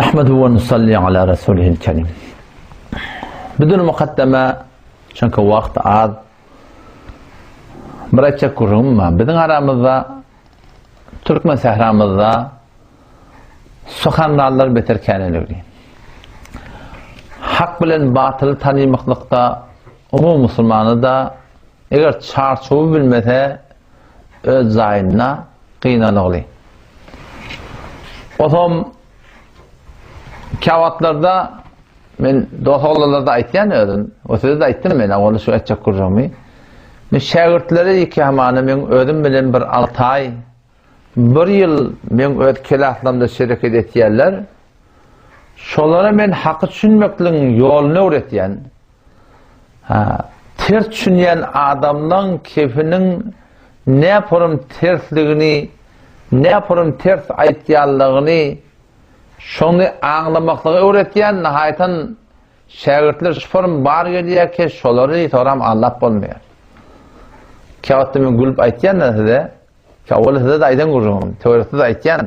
نحمده ونصلي على رسوله الكريم. بدون مقدمة çünkü vaqt az. Bir aytacak kurumma bizim aramızda Türkmen sahramızda sokanlarlar beterkeneligi. Hak bilen batılı tanımaklıkta umum musulmanı da eğer çarçobu bilmese öz zayınına kıynalıqlı. Otom kavatlarda men dostolarlarda aytgan ödüm. O sözde aytdım men onu şu aytacak kurummi. Men şagirdlere iki hamana men ödüm bilen bir 6 ay bir yıl men öt kelaslamda şeriket etýärler. Şolara men haqqy düşünmekliň ýolunu öğretýän. Ters düşünýän adamlaň kefiniň ne yaparım tersligini, ne yaparım ters aýtýanlygyny şonu anlamaklığı öğretýän nahaytan şagirdler şurum bar gelýär ki şolary toram anlap bolmaýar. Kawatmy gülüp aýtýan näde? Kawalda da aýdan gurrum. Teorisinde de aýtýan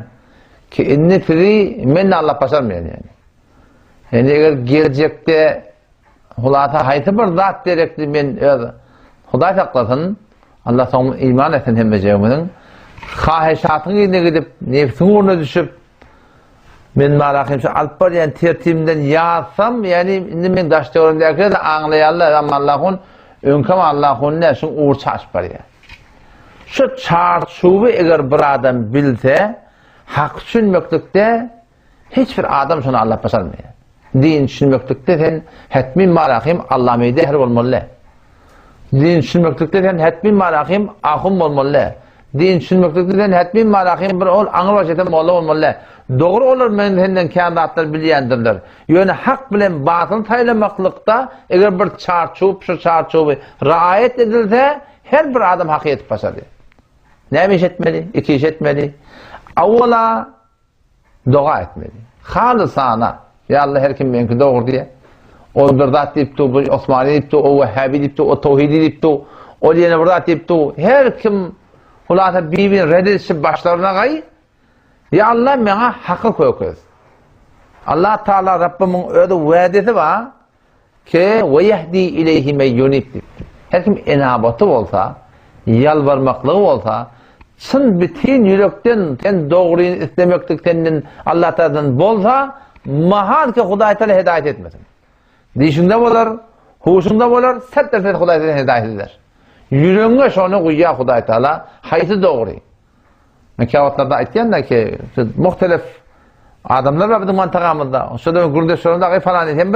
ki inni tiri men anlap başarmaýar yani. Yani eger gelecekde hulata haýty bir zat berekli men Hudaý saklasyn, Allah soňra iman etsen hem jegimiň haýşatyň ýerine gidip nefsiň uruna düşüp men marahim şu alparyan tertimden yazsam yani indi men daşdöründäki de anlaýarlar amma Allah'ın öňkam Allah'ın näşin uğur çaşpar ya. Şu çarçuby eger bir adam bilse hak düşünmeklikde hiçbir adam şonu Allah başarmaýar. Din düşünmeklikde sen hetmin marahim Allah meýde her bolmaly. Din düşünmeklikde sen hetmin marahim ahum bolmaly. Din düşünmeklikde sen hetmin marahim bir ol aňyr başytan molla bolmaly. Doğru olur men senden kandatlar bilýändirler. Ýöne hak bilen batyl taýlamaklıkda eger bir çarçup şu çarçuby raýat edilse her bir adam hak etip başardy. Näme iş etmeli? İki iş etmeli. Awwala doga etmeli. Halysana. Ya Allah her kim menki doğru diye. O bir zat diýipdi, bu Osmani diýipdi, o Wahhabi diýipdi, o Tawhidi diýipdi, o ýene bir zat diýipdi. Her kim hulata birbirine reddedip başlaryna gaý. Ya Allah mena haqqy koýkys. Allah Taala Rabbimiň öýde wädesi bar ki we yehdi ileyhi men yunib. Her kim enabaty bolsa, ýalbarmaklygy bolsa, çyn bitin ýürekden sen dogry islemeklikden Allah Taala'dan bolsa, mahal ki Hudaý Taala hidaýet etmesin. Dişinde bolar, huşunda bolar, setterse Hudaý Taala hidaýet eder. Yüreğine şonu goýýar Hudaý Taala, haýsy dogry. Mekawatlarda aýtýanda ki, muhtelif adamlar var bizim mantagamızda. Şoda gurdeşlerinde falan hem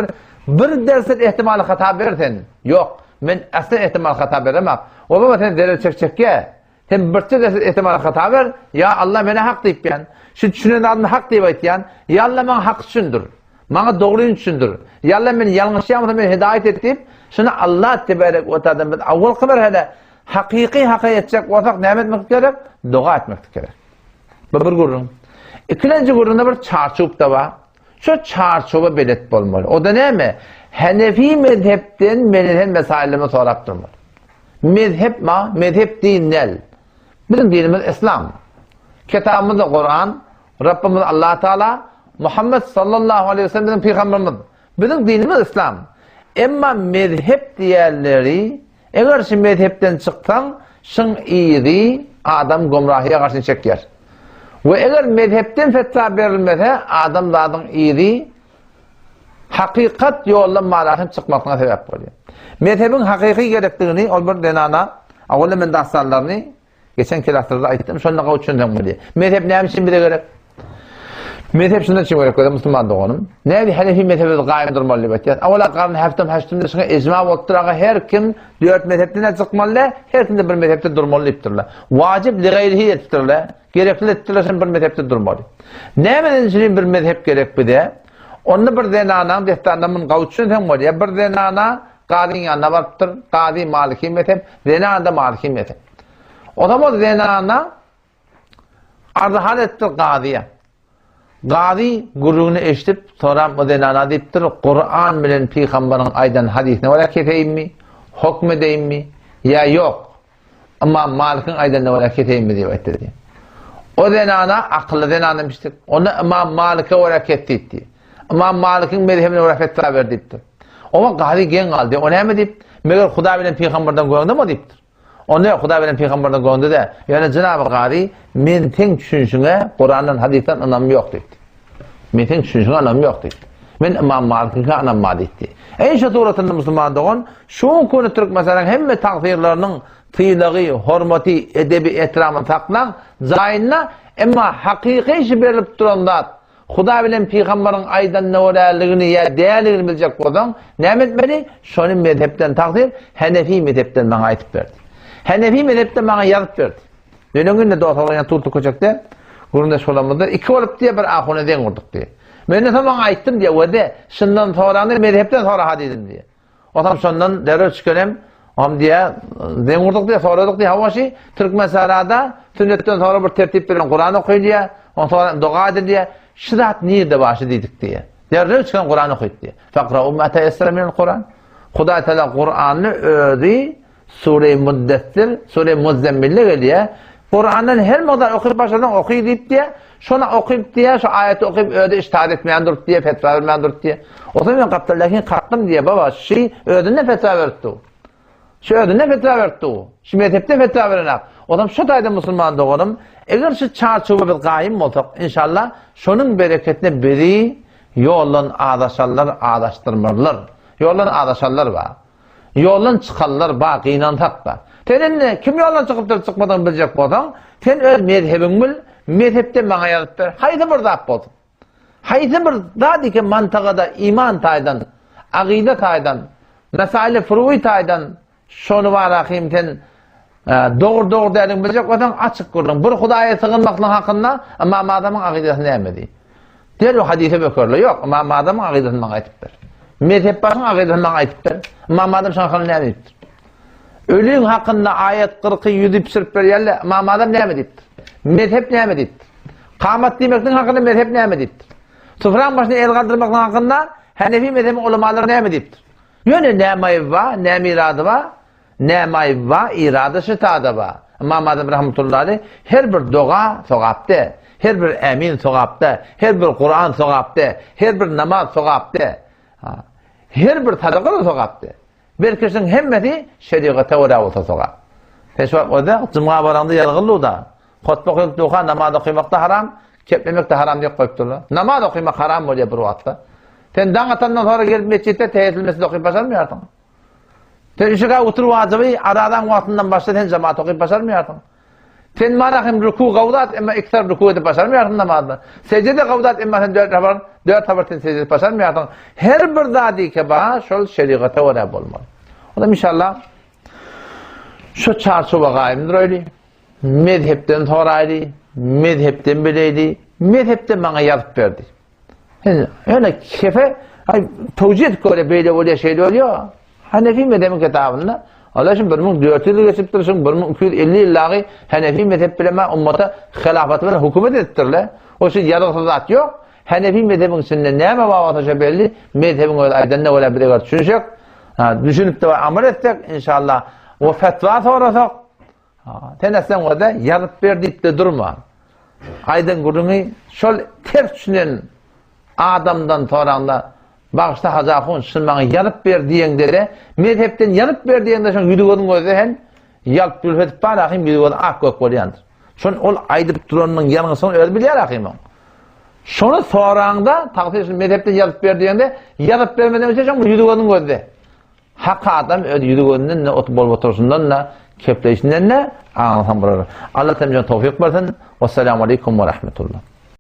bir derset ihtimali hata bersen. Yok, men asla ihtimal hata beremem. O baba sen delil çekçekke. Hem bir derset ihtimali hata ber. Ya Allah mene hak diýipýän. Şu düşünen adam hak diýip aýtýan. Ya Allah mene hak düşündür. Mana dogry düşündür. Ya Allah men ýalňyş ýamda men hidaýet etip, şunu Allah tebarek we taala biz awwal qybar hada haqiqi haqqa ýetjek bolsak näme etmek gerek? Doga etmek gerek. Bir gurrun. İkinci gurrunda bir çarçup da var. Şu çarçuba belet bolmaly. O da näme? Hanefi mezhepden menen mesailimi sorap durmaly. Mezhep ma? Mezhep dinel. Bizim dinimiz İslam. Kitabımız Kur'an, Rabbimiz Allah Taala, Muhammed sallallahu aleyhi ve sellem peygamberimiz. Bizim dinimiz İslam. Emma mezhep diýerleri eger şu mezhepden çyksaň, şun iri adam gomrahyga garşy çekýär. Ve eger mezhepden fetva berilmese adam zadyň iri hakikat ýoldan malahym çykmasyna sebäp bolýar. Mezhebiň hakyky gerekdigini ol bir denana awala men daşsallaryny geçen kelaslarda aýtdym, şonda gawy düşündüm bolýar. Mezhep näme üçin bile gerek? Mezhep şundan için gerek bolýar musulman doganım. Näme Hanefi mezhebi gaýym durmaly diýip aýtýar. Awala garny haftam haştymda şuna ejma bolupdyraga her kim 4 mezhepden çykmaly, her kim bir mezhepde durmaly diýipdirler. Wajib li gaýrihi diýipdirler. Gerekli ettilersen bir mezhepde durmaly. Näme üçin bir mezhep gerek bide? Onu bir denana destanamın gaýçyn hem bolýar. Bir denana gadyň ýanyna barypdyr. Gady Maliki mezhep, denana da Maliki mezhep. Odama denana arzahal etdi gadyya. Gady guruny eşitip sonra o denana diýipdir, Kur'an bilen peýgamberiň aýdan hadisine wala keteýinmi? Hukm edeyinmi? Ya yok. Amma Malikiň aýdan wala keteýinmi diýip aýtdy. O denana akıllı denan demiştik. Onu İmam Malik'e hareket etti. İmam Malik'in mezhebine hareket verdiptir. Ama gari gen kaldı. O ne mi deyip? Meğer Huda bilen peygamberden goyundu mu deyiptir. O ne Huda bilen peygamberden goyundu da. Yani Cenab-ı Gari men ten düşünüşüne Kur'an'dan hadisten anlamı yok deyipti. Men ten düşünüşüne anlamı yok deyipti. Men İmam Malik'e anlamı deyipti. En şaturatında Müslüman doğun, şu konu Türk mesela hem takdirlerinin tıylığı, hormati, edebi, ehtiramı taklan, zayinna, ama hakiki işi verilip duranlar, Huda bilen peygamberin aydan ne olayligini ya değerligini bilecek olan, ne etmeli? Şunun mezhepten takdir, Hanefi mezhepten bana aytıp verdi. Hanefi mezhepten bana yazıp verdi. Dönün günde doğasalarına tuttuk uçakta, kurunda solamızda, iki olup diye bir ahuneden kurduk diye. Ben de tamam ayttım diye, o de, şundan sonra, mezhepten sonra hadiydim diye. O tam sondan deröl çıkınem, am diye, den kurduk diye, soradık diye, havaşı, Türk meselada, sünnetten sonra bir tertip bilen Kur'an okuyor diye, ondan sonra dua edin diye, şirat niyede başı dedik diye. Deröl çıkan Kur'an okuyor diye. Fakra ummete esra minel Kur'an. Huda Teala Kur'an'ı ödü, Sure-i Muddessir, Sure-i Muzzemmil'le diye, Kur'an'ın her kadar okuyup başladan okuyor deyip diye, şuna okuyup diye, şu ayeti okuyup öde iştihad etmeyen durup diye, fetva vermeyen durup diye. O zaman ben kaptım, lakin kalktım diye baba, ödünle fetva verdi o. Şu ödünle fetva verdi o. Şu mezhepte fetva verenek. O zaman şu tayda Müslüman doğanım, eğer şu çarçubu bir gayim olsak, inşallah, şunun bereketine biri, yolun ağdaşarlar, ağdaştırmalar. Yolun ağdaşarlar var. Yolun çıkarlar, bak, inan takla. Senin kim yoldan çıkıp da çıkmadan bilecek bu adam? Sen öz mezhebin bil, mezhepte bana yazıp ver. Haydi bir dağıp bozdun. Haydi bir daha ki mantıqada iman taydan, aqide taydan, mesail-i furu'i taydan, şonu var akıyım sen doğru derin bilecek bu adam açık kurdun. Bir Hudaya sığınmakla hakkında ama adamın aqidesini emedi. Diğer o hadise bakıyorlar. Yok ama adamın aqidesini bana aytıp ver. Mezhep başın aqidesini bana aytıp ver. Ama adam şanxanı ne emediptir? Ölün hakkında ayet 40'ı yüzü pişirip verirler ama adam ne emediptir? Mezhep ne emediptir? Kâmet demekten hakkında mezhep ne emediptir? Sıfıran başına el kaldırmaktan hakkında Hanefi mezhebi ulamaları ne emediptir? Yani ne mayıv var, ne miradı var, ne mayıv var, iradı şıtadı var. İmam Azam rahmetullahi her bir dua sokapta, her bir emin sokapta, her bir Kur'an sokapta, her bir namaz sokapta, her bir sadaka sokapta. Bir kişinin hemmeti şeriata uğra olsa sokap. Peşvak o da cuma baranda yalgınlığı da. Hutbe okuyup duha namaz okumak da haram, keplemek de haram diye koyupturlar. Namaz okumak haram oluyor bir vakitte. Sen dağıtandan sonra gelip mescitte teheyyül mescid okuyup başarmıyorsun. Sen işe otur vacibı aradan vakitinden başla sen cemaat okuyup başarmıyorsun. Sen manakım ruku gavdat ama iktar ruku edip başarmıyorsun namazda. Secde gavdat ama sen dört haber sen secde başarmıyorsun. Her bir dadi ki bana şol şeriata uğrayıp olmalı. O da inşallah şu çarşıba gayimdir öyle. Mezhepten soraydı, mezhepten bileydi, mezhepten bana yazıp verdi. Öyle kefe, tevcih böyle böyle oluyor şeyler oluyor. Hanefi mezhebin kitabında, Allah için 1400 yıl geçiptir, 1250 yıllığı Hanefi mezhep bileme ummata hilafet ve hükümet ettirler. O şey yarısı zat yok. Hanefi mezhebin içinde ne mi bağlatacak belli, mezhebin aydan ne olabilir düşünecek. Düşünüp de amel etsek inşallah o fetva sorarsak tenesen o da yazıp verdik de durma. Aydın kurunu şol ters düşünen adamdan soranda bağışta hazakun şun bana yazıp ver diyende de mezhepten yazıp ver diyende şun yüdügodun gözü hen yalp bülfetip bana akım yüdügodun ak gök bolyandır. Şun ol aydıp duranın yanına son öyle bilir akım o. Şunu soranda takdir şun mezhepten yazıp ver diyende yazıp vermeden önce şun yüdügodun gözü. Hak adam öyle yüdügodundan ne ot bol otursundan da kepleyişinden ne anlatan buralar. Allah temizliğine tevfik versin. Vesselamu aleyküm ve rahmetullah.